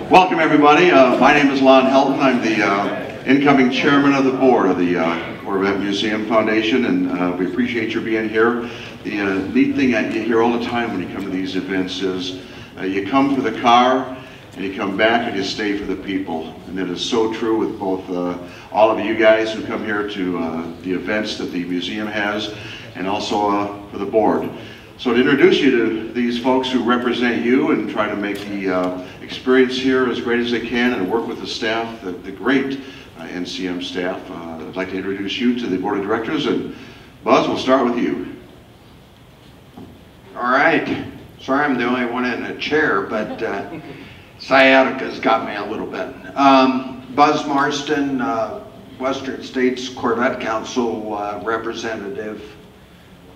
Welcome everybody. My name is Lon Helton. I'm the incoming chairman of the board of the Corvette Museum Foundation, and we appreciate your being here. The neat thing that you hear all the time when you come to these events is you come for the car and you come back and you stay for the people. And that is so true with both all of you guys who come here to the events that the museum has, and also for the board. So to introduce you to these folks who represent you and try to make the experience here as great as they can and work with the staff, the great NCM staff, I'd like to introduce you to the board of directors. And Buzz, we'll start with you. All right. Sorry I'm the only one in a chair, but sciatica's got me a little bit. Buzz Marston, Western States Corvette Council representative,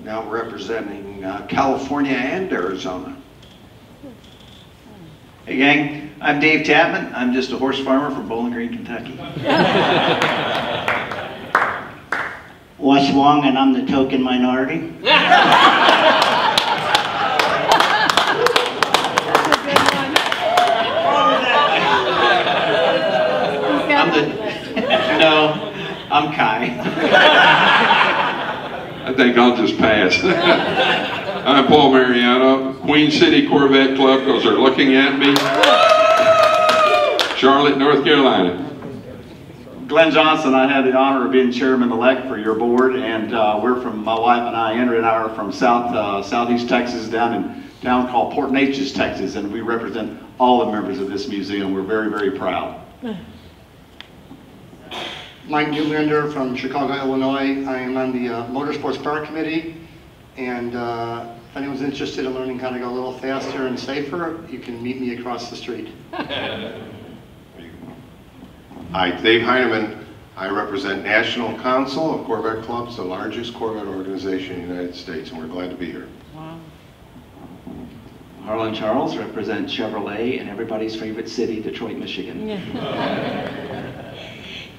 now representing California and Arizona. Hey gang, I'm Dave Tapman. I'm just a horse farmer from Bowling Green, Kentucky. Wes Wong, and I'm the token minority. I'm Kai. I think I'll just pass. I'm Paul Mariano, Queen City Corvette Club, because they're looking at me. Charlotte, North Carolina. Glenn Johnson. I had the honor of being chairman-elect for your board, and we're from, my wife and I, Andrea and I, are from southeast Texas, down in a town called Port Neches, Texas, and we represent all the members of this museum. We're very, very proud. Mike Newlander from Chicago, Illinois. I am on the Motorsports Park Committee, and if anyone's interested in learning how to go a little faster and safer, you can meet me across the street. Hi, Dave Heineman. I represent National Council of Corvette Clubs, the largest Corvette organization in the United States, and we're glad to be here. Wow. Harlan Charles, represent Chevrolet in everybody's favorite city, Detroit, Michigan.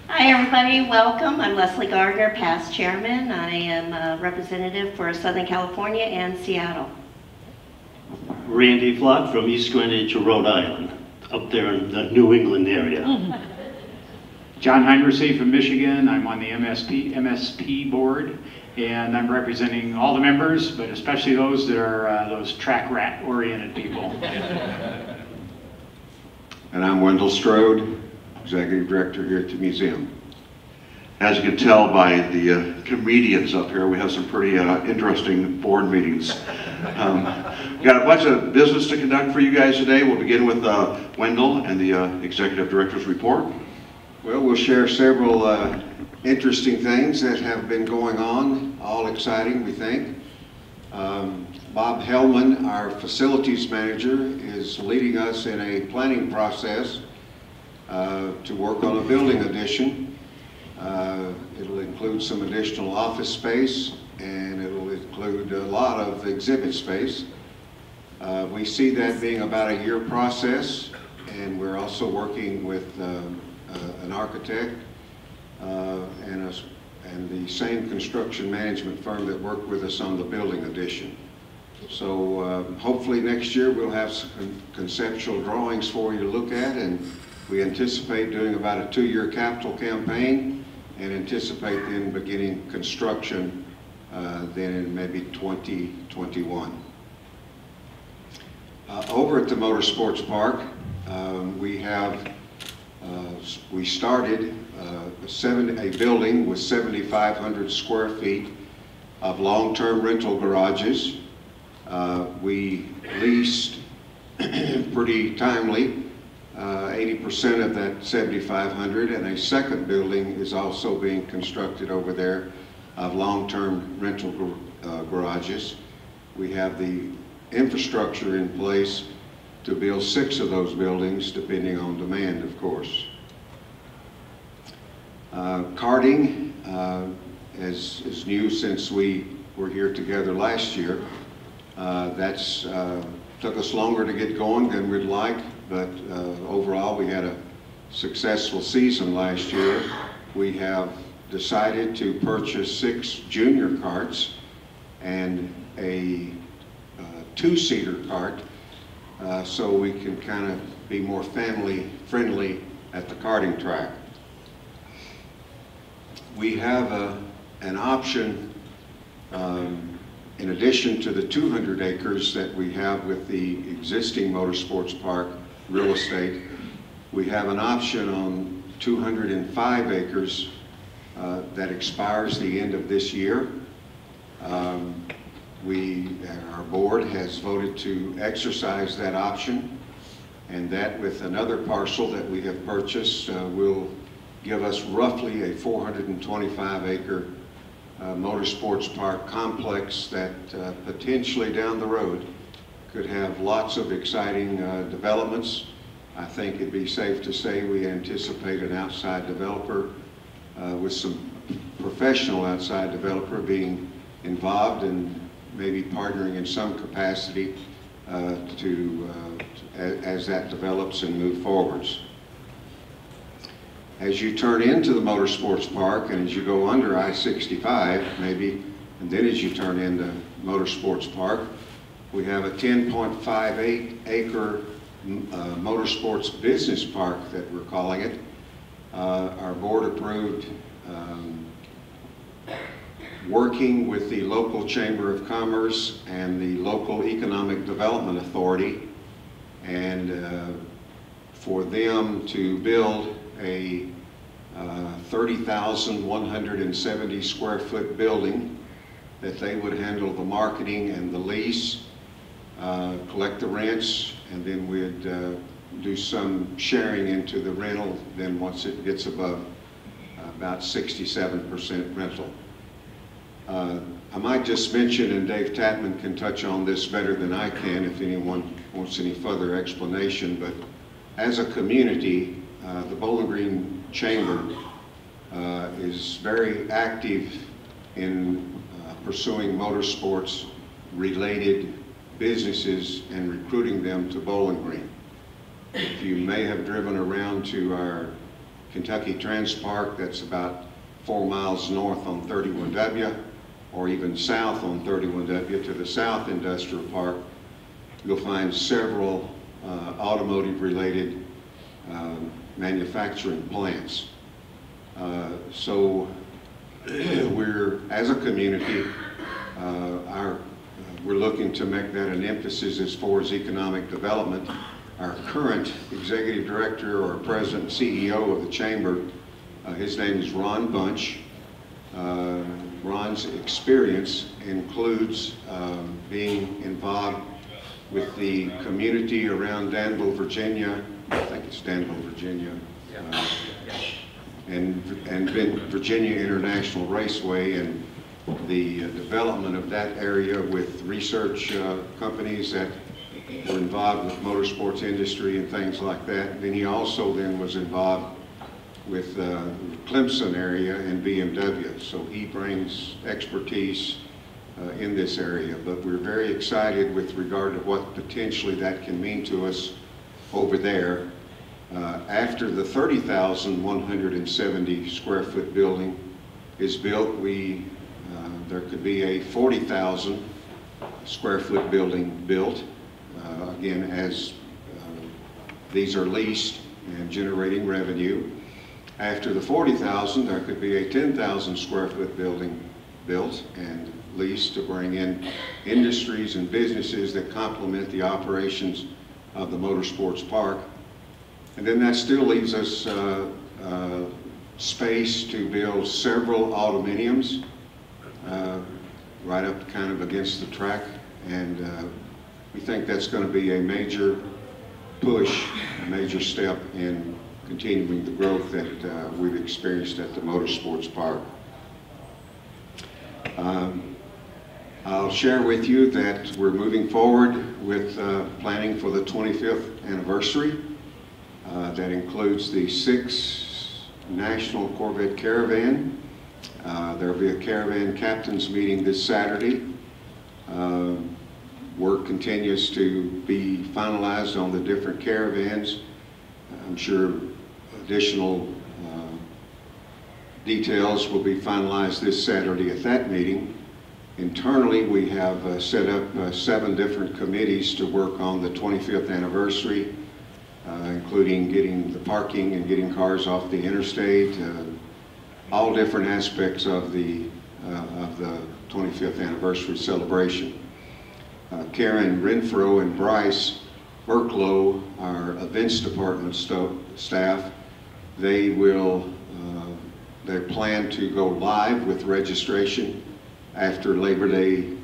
Hi everybody, welcome. I'm Leslie Gardner, past chairman. I am a representative for Southern California and Seattle. Randy Flock from East Greenwich, Rhode Island, up there in the New England area. John Heinrichsey from Michigan. I'm on the MSP board, and I'm representing all the members, but especially those that are those track rat oriented people. And I'm Wendell Strode, Executive Director here at the museum. As you can tell by the comedians up here, we have some pretty interesting board meetings. We've got a bunch of business to conduct for you guys today. We'll begin with Wendell and the Executive Director's report. Well, we'll share several interesting things that have been going on, all exciting, we think. Bob Hellman, our facilities manager, is leading us in a planning process to work on a building addition. It'll include some additional office space, and it'll include a lot of exhibit space. We see that being about a year process, and we're also working with an architect and the same construction management firm that worked with us on the building addition. So hopefully next year we'll have some conceptual drawings for you to look at, and we anticipate doing about a 2-year capital campaign and anticipate then beginning construction then in maybe 2021. Over at the Motorsports Park, we started a building with 7,500 square feet of long-term rental garages. We leased pretty timely 80% of that 7,500, and a second building is also being constructed over there of long-term rental garages. We have the infrastructure in place to build 6 of those buildings, depending on demand, of course. Karting is new since we were here together last year. That's took us longer to get going than we'd like, but overall we had a successful season last year. We have decided to purchase 6 junior carts and a 2-seater cart so we can kind of be more family friendly at the karting track. We have an option, in addition to the 200 acres that we have with the existing motorsports park real estate, we have an option on 205 acres that expires the end of this year. Our board has voted to exercise that option, and that with another parcel that we have purchased will give us roughly a 425 acre motorsports park complex that potentially down the road could have lots of exciting developments. I think it'd be safe to say we anticipate an outside developer with some professional outside developer being involved and maybe partnering in some capacity as that develops and move forwards. As you turn into the motorsports park and as you go under I-65 maybe, and then as you turn into motorsports park, we have a 10.58 acre motorsports business park that we're calling it. Our board approved working with the local Chamber of Commerce and the local Economic Development Authority, and for them to build a 30,170 square foot building that they would handle the marketing and the lease, collect the rents, and then we'd do some sharing into the rental then once it gets above about 67% rental. I might just mention, and Dave Tatman can touch on this better than I can if anyone wants any further explanation, but as a community, the Bowling Green Chamber is very active in pursuing motorsports related businesses and recruiting them to Bowling Green. If you may have driven around to our Kentucky Trans Park, that's about 4 miles north on 31W, or even south on 31W to the South Industrial Park, you'll find several automotive-related manufacturing plants. So we're, as a community, we're looking to make that an emphasis as far as economic development. Our current executive director or president and CEO of the chamber, his name is Ron Bunch. Ron's experience includes being involved with the community around Danville, Virginia. I think it's Danville, Virginia. And Virginia International Raceway and the development of that area with research companies that were involved with motorsports industry and things like that. Then he also then was involved with Clemson area and BMW. So he brings expertise in this area, but we're very excited with regard to what potentially that can mean to us over there. After the 30,170 square foot building is built, there could be a 40,000 square foot building built, again, as these are leased and generating revenue. After the 40,000, there could be a 10,000 square foot building built and leased to bring in industries and businesses that complement the operations of the motorsports park. And then that still leaves us space to build several aluminiums right up kind of against the track. And we think that's going to be a major push, a major step in continuing the growth that we've experienced at the motorsports park. I'll share with you that we're moving forward with planning for the 25th anniversary. That includes the 6th National Corvette Caravan. There will be a caravan captains meeting this Saturday. Work continues to be finalized on the different caravans. I'm sure additional details will be finalized this Saturday at that meeting. Internally, we have set up 7 different committees to work on the 25th anniversary, including getting the parking and getting cars off the interstate, all different aspects of the 25th anniversary celebration. Karen Renfro and Bryce Burklow, our events department staff, they plan to go live with registration after Labor Day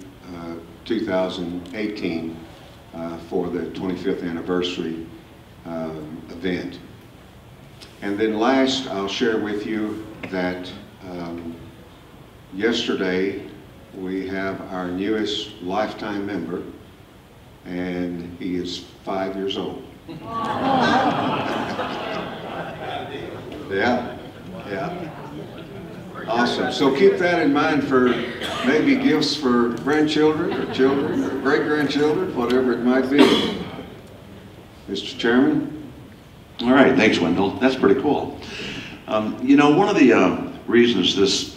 2018 for the 25th anniversary event. And then last, I'll share with you that yesterday we have our newest lifetime member, and he is 5 years old. Yeah, yeah. Awesome. So keep that in mind for maybe gifts for grandchildren or children or great-grandchildren, whatever it might be. Mr. Chairman? All right, thanks, Wendell. That's pretty cool. You know, one of the reasons this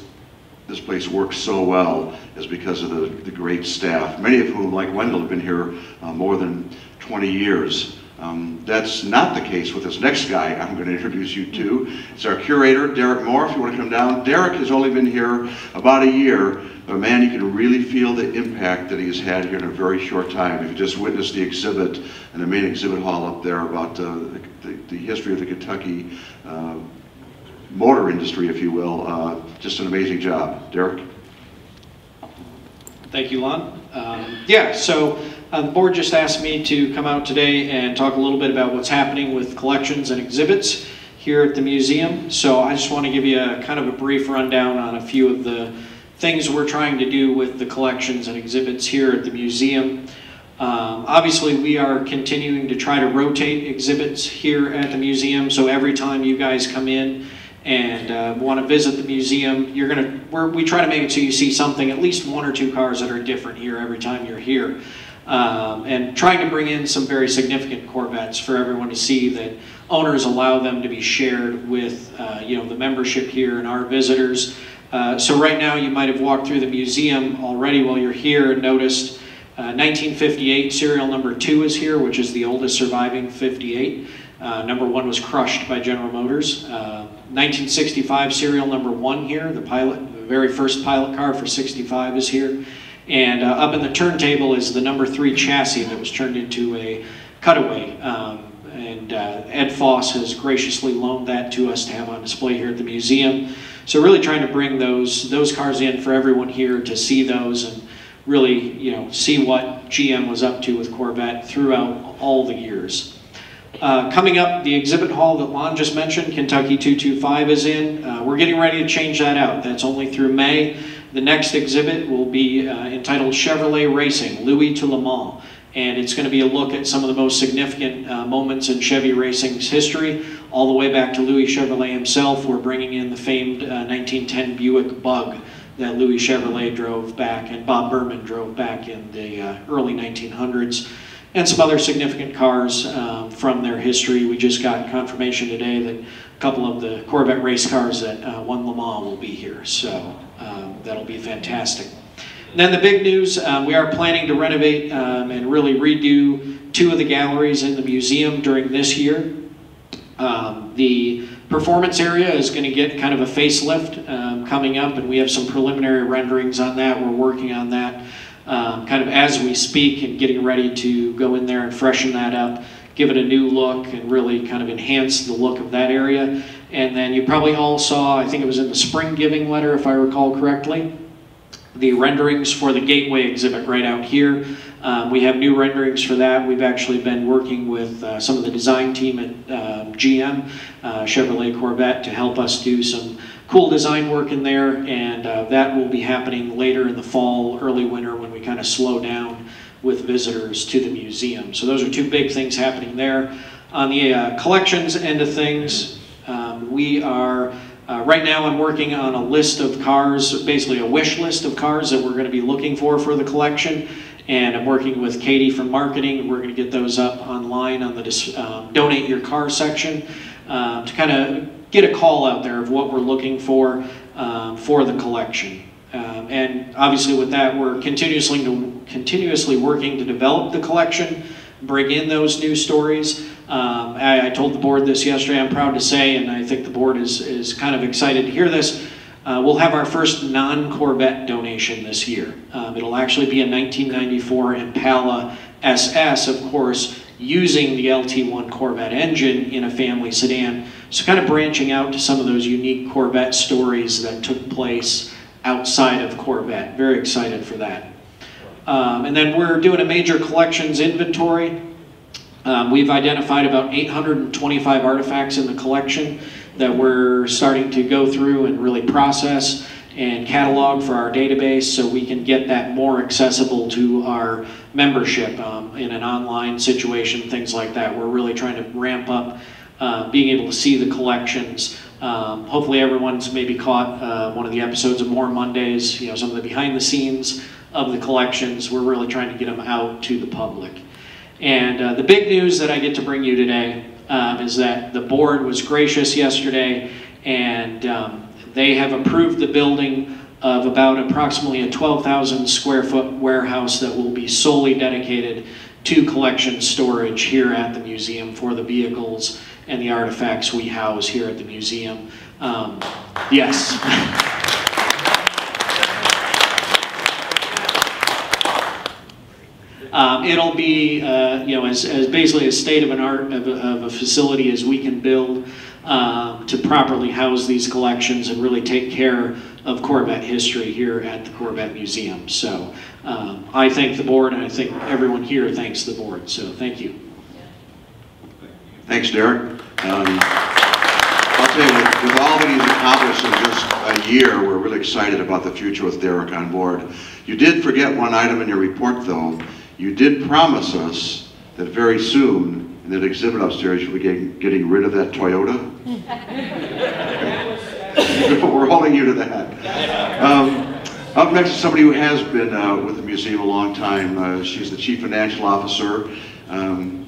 place works so well is because of the great staff, many of whom, like Wendell, have been here more than 20 years. That's not the case with this next guy I'm going to introduce you to. It's our curator, Derek Moore, if you want to come down. Derek has only been here about a year, but man, you can really feel the impact that he's had here in a very short time. If you just witnessed the exhibit in the main exhibit hall up there about the history of the Kentucky motor industry, if you will, just an amazing job. Derek? Thank you, Lon. So the board just asked me to come out today and talk a little bit about what's happening with collections and exhibits here at the museum. So I just want to give you a kind of a brief rundown on a few of the things we're trying to do with the collections and exhibits here at the museum. Obviously, we are continuing to try to rotate exhibits here at the museum. So every time you guys come in and want to visit the museum, we try to make it so you see something, at least 1 or 2 cars that are different here every time you're here. And trying to bring in some very significant Corvettes for everyone to see, that owners allow them to be shared with the membership here and our visitors. So right now you might have walked through the museum already while you're here and noticed 1958 serial number 2 is here, which is the oldest surviving 58. Number 1 was crushed by General Motors. 1965 serial number 1 here, the very first pilot car for 65 is here. And up in the turntable is the number 3 chassis that was turned into a cutaway. Ed Foss has graciously loaned that to us to have on display here at the museum. So really trying to bring those cars in for everyone here to see those and really, see what GM was up to with Corvette throughout all the years. Coming up, the exhibit hall that Lon just mentioned, Kentucky 225 is in. We're getting ready to change that out. That's only through May. The next exhibit will be entitled Chevrolet Racing, Louis to Le Mans. And it's going to be a look at some of the most significant moments in Chevy racing's history, all the way back to Louis Chevrolet himself. We're bringing in the famed 1910 Buick Bug that Louis Chevrolet drove back and Bob Berman drove back in the early 1900s. And some other significant cars from their history. We just got confirmation today that a couple of the Corvette race cars that won Le Mans will be here. So that'll be fantastic. And then the big news, we are planning to renovate and really redo 2 of the galleries in the museum during this year. The performance area is going to get kind of a facelift coming up, and we have some preliminary renderings on that. We're working on that kind of as we speak and getting ready to go in there and freshen that up, give it a new look, and really kind of enhance the look of that area. And then you probably all saw, I think it was in the spring giving letter, if I recall correctly, the renderings for the Gateway exhibit right out here. We have new renderings for that. We've actually been working with some of the design team at GM, Chevrolet Corvette, to help us do some cool design work in there, and that will be happening later in the fall, early winter, when we kind of slow down with visitors to the museum. So those are 2 big things happening there. On the collections end of things, we are right now I'm working on a list of cars, basically a wish list of cars that we're going to be looking for the collection. And I'm working with Katie from marketing. We're going to get those up online on the donate your car section to kind of get a call out there of what we're looking for the collection. And obviously with that, we're continuously working to develop the collection, bring in those new stories. I told the board this yesterday, I'm proud to say, and I think the board is kind of excited to hear this, we'll have our first non-Corvette donation this year. It'll actually be a 1994 Impala SS, of course, using the LT1 Corvette engine in a family sedan. So kind of branching out to some of those unique Corvette stories that took place outside of Corvette. Very excited for that. And then we're doing a major collections inventory. We've identified about 825 artifacts in the collection that we're starting to go through and really process and catalog for our database so we can get that more accessible to our membership in an online situation, things like that. We're really trying to ramp up being able to see the collections. Hopefully everyone's maybe caught one of the episodes of More Mondays, you know, some of the behind the scenes of the collections. We're really trying to get them out to the public. And the big news that I get to bring you today is that the board was gracious yesterday, and they have approved the building of about approximately a 12,000 square foot warehouse that will be solely dedicated to collection storage here at the museum for the vehicles and the artifacts we house here at the museum. Yes. It'll be, you know, as basically as state of an art of a facility as we can build to properly house these collections and really take care of Corvette history here at the Corvette Museum. So I thank the board, and I think everyone here thanks the board. So thank you. Thanks, Derek. I'll tell you, with all that he's accomplished in just a year, we're really excited about the future with Derek on board. You did forget one item in your report, though. You did promise us that very soon, in that exhibit upstairs, you'll be getting rid of that Toyota. We're holding you to that. Up next is somebody who has been with the museum a long time. She's the Chief Financial Officer and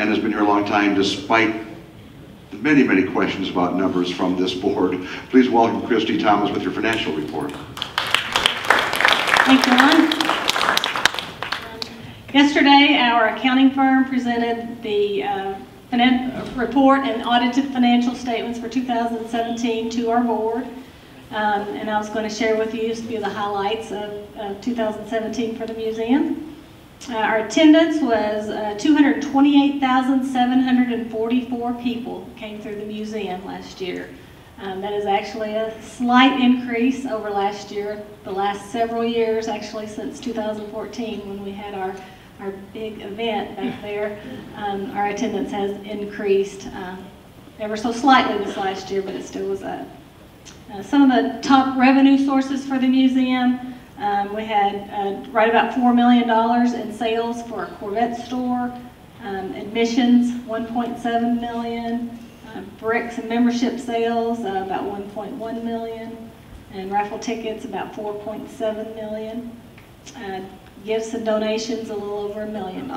has been here a long time despite the many, many questions about numbers from this board. Please welcome Christy Thomas with your financial report. Thank you, Ron. Yesterday, our accounting firm presented the report and audited financial statements for 2017 to our board. And I was going to share with you a few of the highlights of 2017 for the museum. Our attendance was 228,744 people came through the museum last year. That is actually a slight increase over last year. The last several years, actually since 2014 when we had our big event back there, our attendance has increased ever so slightly this last year, but it still was up. Some of the top revenue sources for the museum, we had right about $4 million in sales for our Corvette store, admissions $1.7 million, bricks and membership sales about $1.1 million, and raffle tickets about $4.7 million. Gifts and donations a little over $1 million.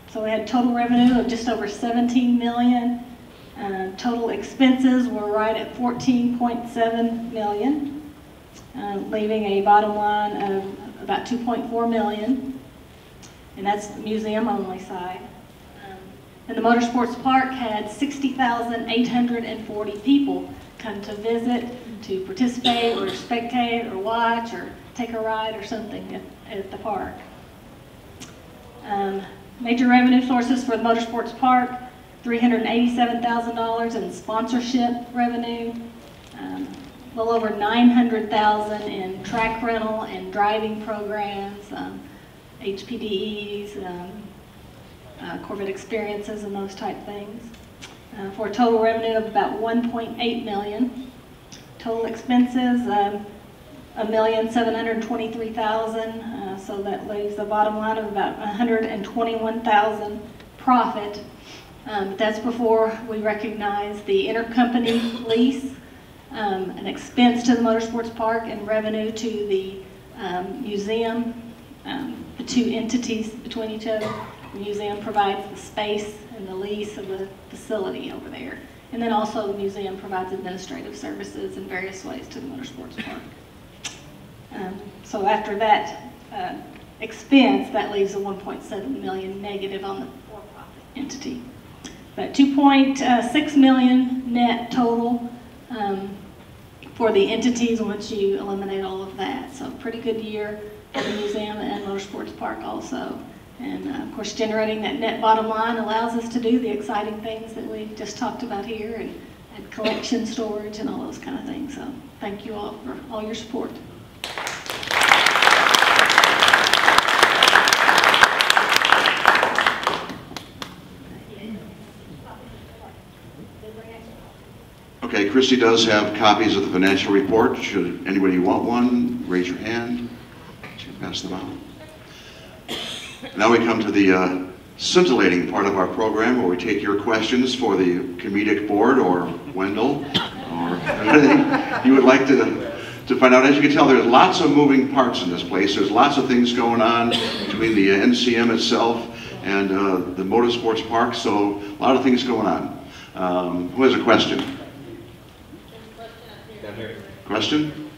So we had total revenue of just over $17 million. Total expenses were right at $14.7 million, leaving a bottom line of about $2.4 million, and that's the museum only side. And the Motorsports Park had 60,840 people come to visit, to participate or spectate or watch or take a ride or something at the park. Major revenue sources for the Motorsports Park, $387,000 in sponsorship revenue, a little over $900,000 in track rental and driving programs, HPDEs, Corvette experiences and those type things, for a total revenue of about $1.8 million. Total expenses, $1,723,000, so that leaves a bottom line of about $121,000 profit. But that's before we recognize the intercompany lease, an expense to the Motorsports Park, and revenue to the museum, the two entities between each other. The museum provides the space and the lease of the facility over there. And then also the museum provides administrative services in various ways to the Motorsports Park. So after that expense, that leaves a 1.7 million negative on the for-profit entity. But 2.6 million net total for the entities once you eliminate all of that. So pretty good year for the museum and Motorsports Park also. And of course, generating that net bottom line allows us to do the exciting things that we just talked about here, and collection, storage, and all those kind of things. So thank you all for all your support. Okay, Christy does have copies of the financial report. Should anybody want one, raise your hand. She can pass them out. Now we come to the scintillating part of our program, where we take your questions for the comedic board or Wendell, or anything you would like to find out. As you can tell, there's lots of moving parts in this place. There's lots of things going on between the NCM itself and the Motorsports Park, so a lot of things going on. Who has a question? Question?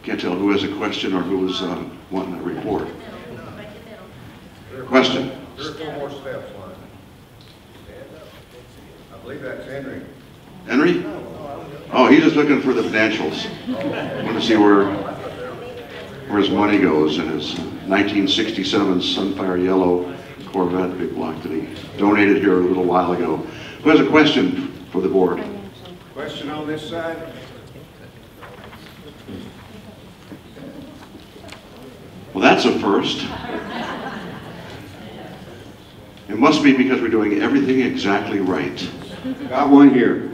Can't tell who has a question or who is wanting a report. Question? 3 or 4 more steps, line. I believe that's Henry. Henry? Oh, he's just looking for the financials. I want to see where his money goes in his 1967 Sunfire Yellow Corvette big block that he donated here a little while ago. Who has a question for the board? Question on this side? Well, that's a first. It must be because we're doing everything exactly right. Got one here.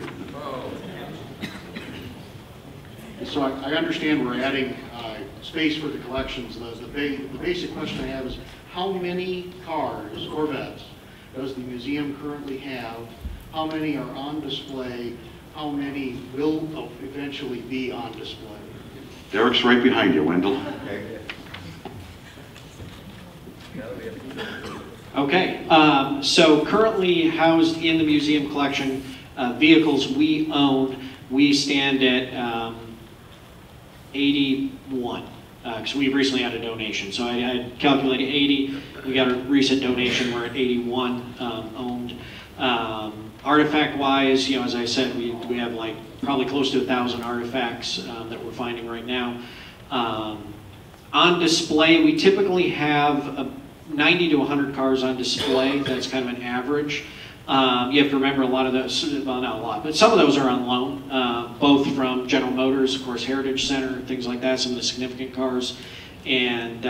So I understand we're adding space for the collections. The basic question I have is, how many cars, Corvettes, does the museum currently have? How many are on display? How many will eventually be on display? Derek's right behind you, Wendell. Okay, so currently housed in the museum collection, vehicles we own, we stand at 81, because we recently had a donation. So I calculated 80, we got a recent donation, we're at 81 owned. Artifact-wise, as I said, we have like probably close to 1,000 artifacts that we're finding right now. On display, we typically have 90 to 100 cars on display. That's kind of an average. You have to remember a lot of those, well, not a lot, but some of those are on loan, both from General Motors, of course, Heritage Center, things like that, some of the significant cars. And,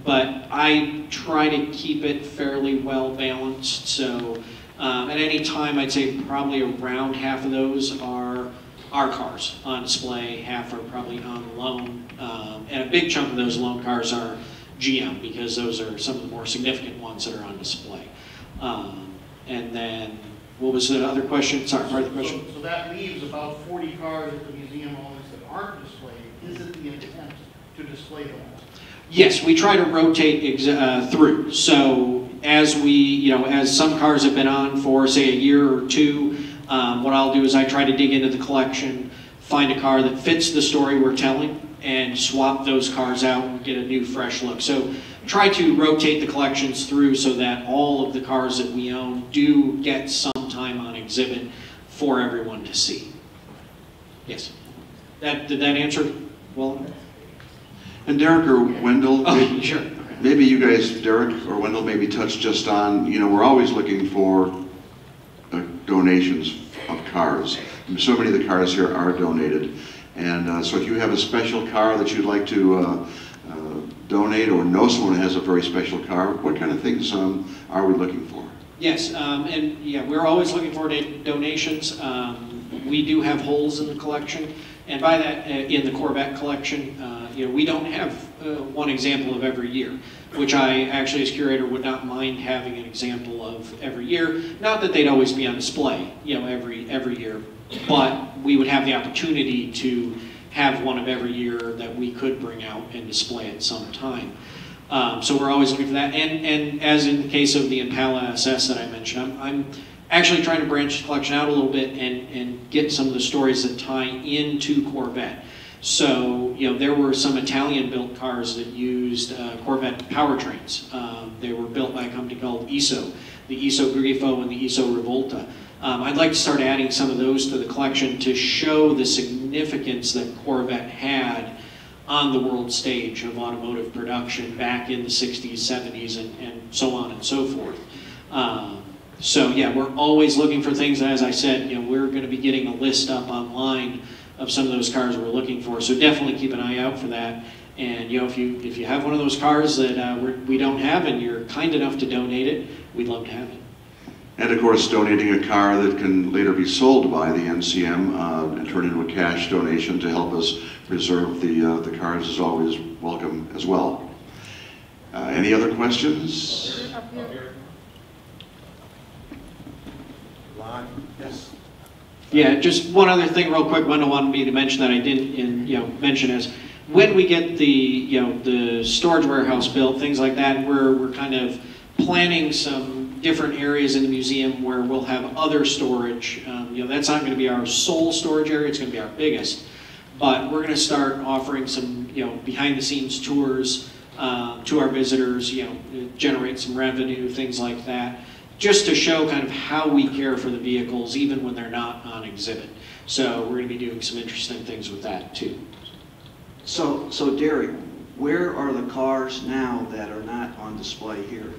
but I try to keep it fairly well balanced. So at any time, I'd say probably around half of those are our cars on display, half are probably on loan. And a big chunk of those loan cars are GM, because those are some of the more significant ones that are on display. And then, what was the other question? Sorry, part of the question? So that leaves about 40 cars that the museum owns that aren't displayed. Is it the intent to display those? Yes, we try to rotate through. So as we, as some cars have been on for, say, a year or two, what I'll do is I try to dig into the collection, find a car that fits the story we're telling, and swap those cars out and get a new, fresh look. So try to rotate the collections through so that all of the cars that we own do get some time on exhibit for everyone to see. Yes. Did that answer well? And Derek or Wendell, sure. Maybe you guys, Derek or Wendell, maybe touch just on, we're always looking for donations of cars. So many of the cars here are donated. And so if you have a special car that you'd like to donate, or know someone who has a very special car, what kind of things are we looking for? Yes, and yeah, we're always looking for donations. We do have holes in the collection, and by that, in the Corvette collection, we don't have one example of every year, which I actually, as curator, would not mind having an example of every year. Not that they'd always be on display, every year, but we would have the opportunity to have one of every year that we could bring out and display at some time. So we're always looking for that. And as in the case of the Impala SS that I mentioned, I'm actually trying to branch the collection out a little bit and get some of the stories that tie into Corvette. So, there were some Italian-built cars that used Corvette powertrains. They were built by a company called ISO, the ISO Grifo and the ISO Rivolta. I'd like to start adding some of those to the collection to show the significance that Corvette had on the world stage of automotive production back in the 60s, 70s, and so on and so forth. So yeah, we're always looking for things. As I said, we're going to be getting a list up online of some of those cars we're looking for. So definitely keep an eye out for that. And if you have one of those cars that we don't have and you're kind enough to donate it, we'd love to have it. And of course, donating a car that can later be sold by the NCM and turn into a cash donation to help us preserve the cars is always welcome as well. Any other questions? Yes. Yeah, just one other thing real quick. Wendell wanted me to mention that I didn't mention is when we get the storage warehouse built, things like that, we're kind of planning some different areas in the museum where we'll have other storage. That's not going to be our sole storage area, it's going to be our biggest. But we're going to start offering some behind the scenes tours to our visitors, generate some revenue, things like that, just to show kind of how we care for the vehicles even when they're not on exhibit. So we're going to be doing some interesting things with that too. So Derek, where are the cars now that are not on display here?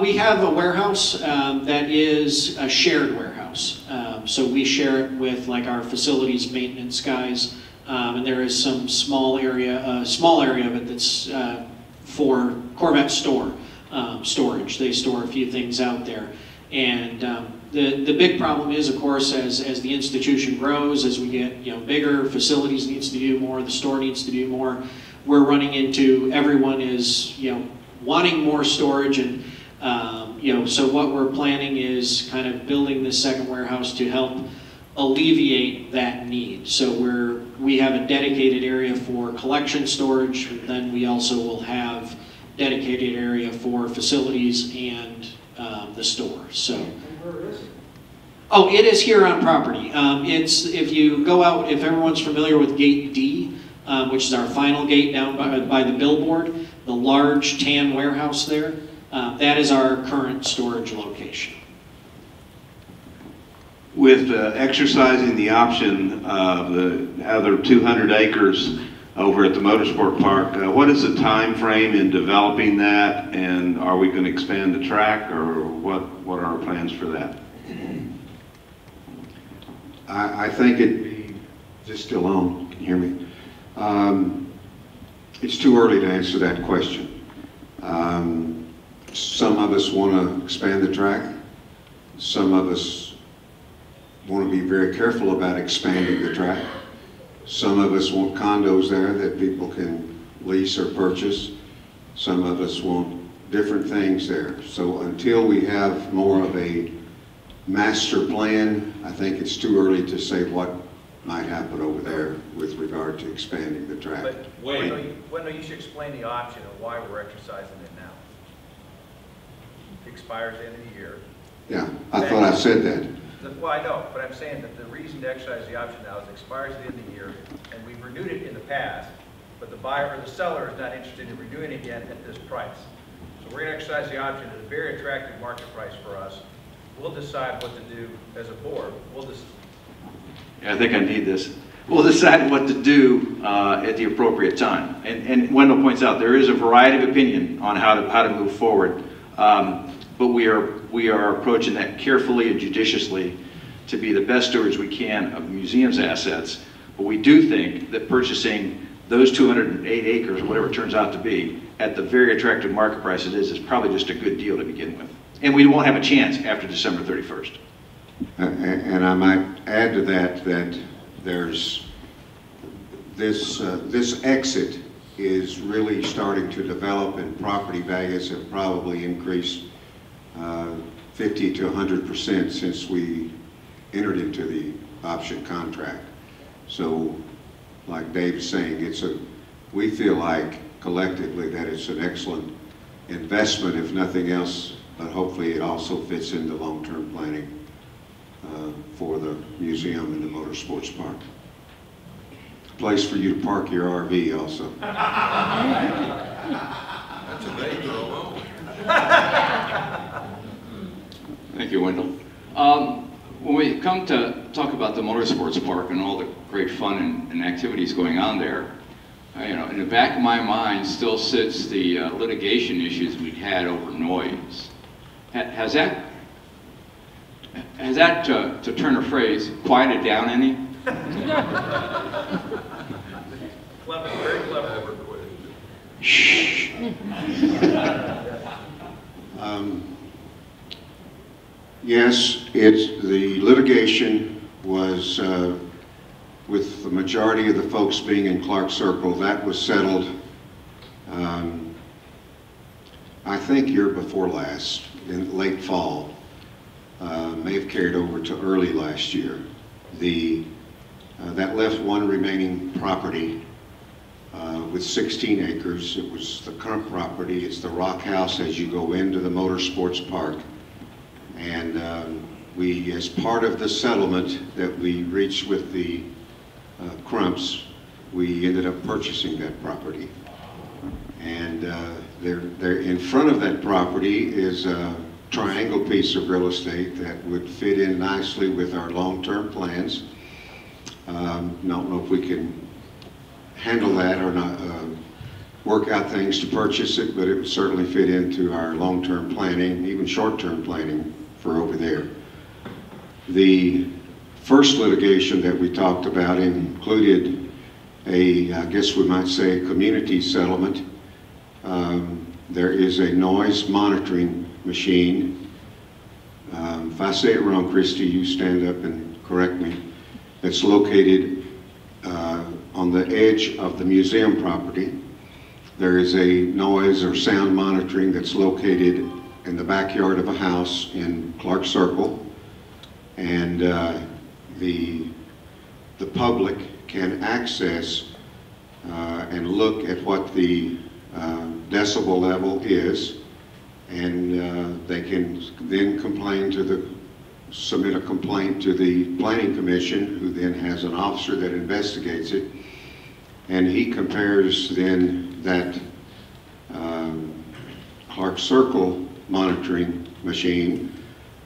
We have a warehouse that is a shared warehouse. So we share it with like our facilities maintenance guys, and there is some small area of it that's for Corvette storage. They store a few things out there. And the big problem is, of course, as the institution grows, as we get bigger, facilities needs to do more, the store needs to do more. We're running into everyone is wanting more storage, and so what we're planning is kind of building this second warehouse to help alleviate that need. So we have a dedicated area for collection storage, but then we also will have dedicated area for facilities and the store. So. Where is it? Oh, it is here on property. If you go out, if everyone's familiar with Gate D, which is our final gate down by the billboard, the large tan warehouse there, that is our current storage location. With exercising the option of the other 200 acres over at the Motorsport Park, what is the time frame in developing that, and are we going to expand the track, or what are our plans for that? I think it'd be, just still on, can you hear me? It's too early to answer that question. Some of us want to expand the track. Some of us want to be very careful about expanding the track. Some of us want condos there that people can lease or purchase. Some of us want different things there. So until we have more of a master plan, I think it's too early to say what might happen over there with regard to expanding the track. But Wendell, you should explain the option and why we're exercising it now. It expires at the end of the year. Yeah, I thought I said that. Well, I know, but I'm saying that the reason to exercise the option now is it expires at the end of the year, and we've renewed it in the past, but the buyer or the seller is not interested in renewing it again at this price. So we're going to exercise the option at a very attractive market price for us. We'll decide what to do as a board. Yeah, I think I need this. We'll decide what to do at the appropriate time. And Wendell points out there is a variety of opinion on how to move forward, but we are approaching that carefully and judiciously to be the best stewards we can of the museum's assets. But we do think that purchasing those 208 acres, or whatever it turns out to be, at the very attractive market price it is probably just a good deal to begin with. And we won't have a chance after December 31st. And I might add to that there's this exit is really starting to develop, and property values have probably increased 50 to 100% since we entered into the option contract. So, like Dave's saying, we feel like collectively that it's an excellent investment, if nothing else, but hopefully it also fits into long-term planning for the museum and the motorsports park. place for you to park your RV also. That's a day to go home. Thank you, Wendell. When we come to talk about the motorsports park and all the great fun and activities going on there, in the back of my mind still sits the litigation issues we had over noise. Has that, to turn a phrase, quieted down any? Clever, very clever. Shh. Yes, the litigation was with the majority of the folks being in Clark Circle. That was settled, I think, year before last, in late fall. May have carried over to early last year. That left one remaining property with 16 acres. It was the current property. It's the Rock House as you go into the Motorsports Park. And we, as part of the settlement that we reached with the Crumps, we ended up purchasing that property. And there in front of that property is a triangle piece of real estate that would fit in nicely with our long-term plans. Don't know if we can handle that or not, work out things to purchase it, but it would certainly fit into our long-term planning, even short-term planning for over there. The first litigation that we talked about included I guess we might say, a community settlement. There is a noise monitoring machine. If I say it wrong, Christy, you stand up and correct me. It's located on the edge of the museum property. There is a noise or sound monitoring that's located in the backyard of a house in Clark Circle. And the public can access and look at what the decibel level is, and they can then submit a complaint to the Planning Commission, who then has an officer that investigates it, and he compares then that Clark Circle monitoring machine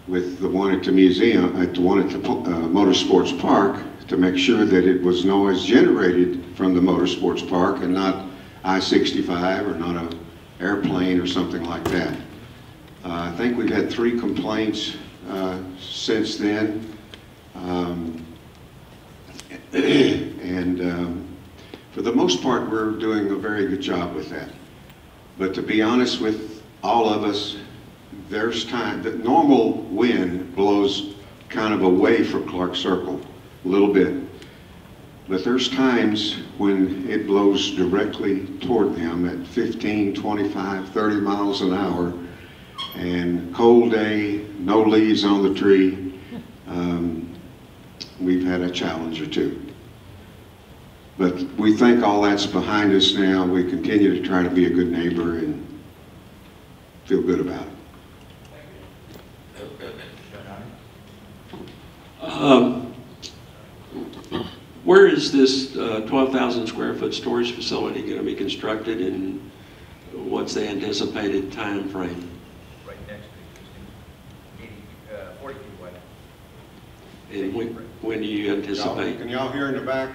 with the one at the museum, the one at the Motorsports Park, to make sure that it was noise generated from the Motorsports Park and not I-65 or not an airplane or something like that. I think we've had 3 complaints since then. For the most part, we're doing a very good job with that. But to be honest with all of us, there's time, the normal wind blows kind of away from Clark Circle a little bit. But there's times when it blows directly toward them at 15, 25, 30 miles an hour, and cold day, no leaves on the tree. We've had a challenge or two. But we think all that's behind us now. We continue to try to be a good neighbor and feel good about it. Where is this 12,000 square foot storage facility going to be constructed, and what's the anticipated time frame? Right next to the existing 40 feet wide. And when do you anticipate? Can y'all hear in the back?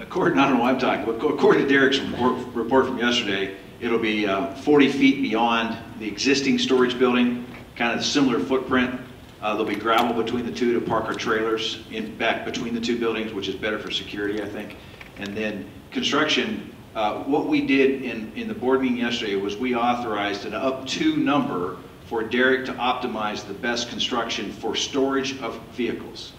According, I don't know what I'm talking about, according to Derek's report from yesterday, it'll be 40 feet beyond the existing storage building, kind of a similar footprint. There'll be gravel between the two to park our trailers in back between the two buildings, which is better for security, I think. And then construction, what we did in the board meeting yesterday was we authorized an up to number for Derek to optimize the best construction for storage of vehicles,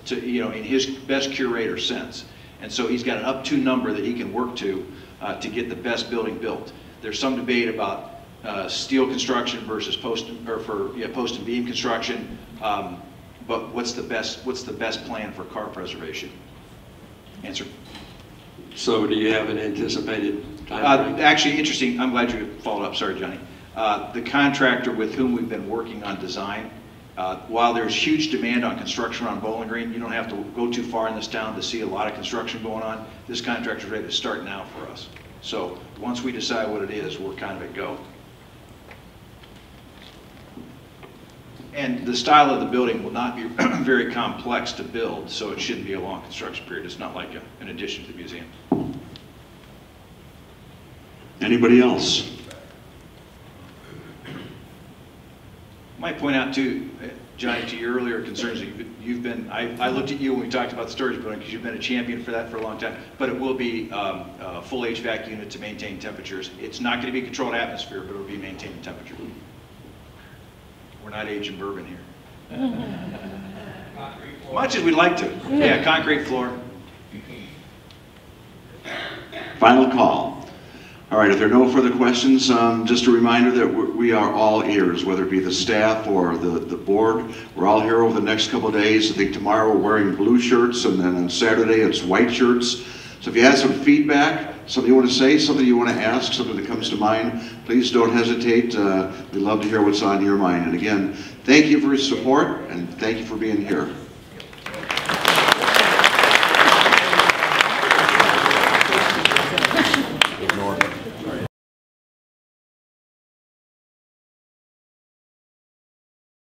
to, in his best curator sense. And so he's got an up to number that he can work to get the best building built. There's some debate about steel construction versus post and beam construction, but what's the best plan for car preservation? Answer. So do you have an anticipated time frame? Actually, interesting. I'm glad you followed up. Sorry, Johnny. The contractor with whom we've been working on design While there's huge demand on construction around Bowling Green, you don't have to go too far in this town to see a lot of construction going on. This contractor's ready to start now for us. So once we decide what it is, we're kind of at go. And the style of the building will not be very complex to build, so it shouldn't be a long construction period. It's not like an addition to the museum. Anybody else? I might point out too, Johnny, to your earlier concerns, you've been, I looked at you when we talked about the storage building because you've been a champion for that for a long time, but it will be a full HVAC unit to maintain temperatures. It's not going to be controlled atmosphere, but it will be maintaining temperature. We're not aging bourbon here. Much as we'd like to. Yeah, concrete floor. Final call. All right, if there are no further questions, just a reminder that we are all ears, whether it be the staff or the board. We're all here over the next couple of days. I think tomorrow we're wearing blue shirts, and then on Saturday it's white shirts. So if you have some feedback, something you want to say, something you want to ask, something that comes to mind, please don't hesitate. We'd love to hear what's on your mind. And again, thank you for your support, and thank you for being here.